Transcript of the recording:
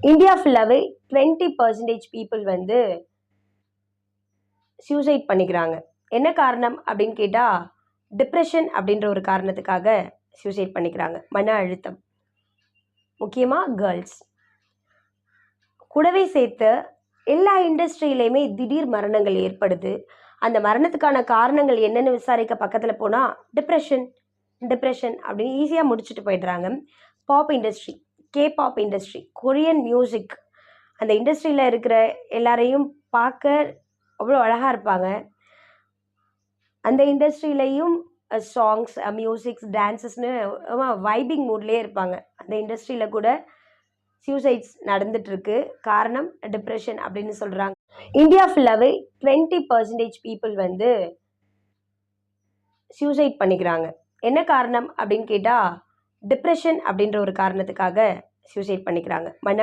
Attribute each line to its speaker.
Speaker 1: India ஃபுல்லாகவே 20% people வந்து suicide பண்ணிக்கிறாங்க. என்ன காரணம் அப்படின்னு கேட்டால், டிப்ரெஷன் அப்படின்ற ஒரு காரணத்துக்காக சூசைட் பண்ணிக்கிறாங்க. மன அழுத்தம், முக்கியமாக கேர்ள்ஸ். கூடவே சேர்த்து எல்லா இண்டஸ்ட்ரியிலையுமே திடீர் மரணங்கள் ஏற்படுது. அந்த மரணத்துக்கான காரணங்கள் என்னென்னு விசாரிக்க பக்கத்தில் போனால் டிப்ரெஷன் அப்படின்னு ஈஸியாக முடிச்சுட்டு போயிடுறாங்க. Pop industry, pop industry, Korean music, அந்த இண்டஸ்ட்ரியில் இருக்கிற எல்லாரையும் பார்க்க அவ்வளோ அழகாக இருப்பாங்க. அந்த இண்டஸ்ட்ரியிலையும் சாங்ஸ், மியூசிக்ஸ், டான்ஸஸ்னு வைபிங் மூட்லேயே இருப்பாங்க. அந்த இண்டஸ்ட்ரியில் கூட சூசைட்ஸ் நடந்துகிட்ருக்கு. காரணம் டிப்ரெஷன் அப்படின்னு சொல்கிறாங்க. இந்தியா ஃபுல்லாகவே 20% பீப்புள் வந்து சூசைட் பண்ணிக்கிறாங்க. என்ன காரணம் அப்படின்னு கேட்டால், டிப்ரெஷன் அப்படின்ற ஒரு காரணத்துக்காக சூசைட் பண்ணிக்கிறாங்க. மன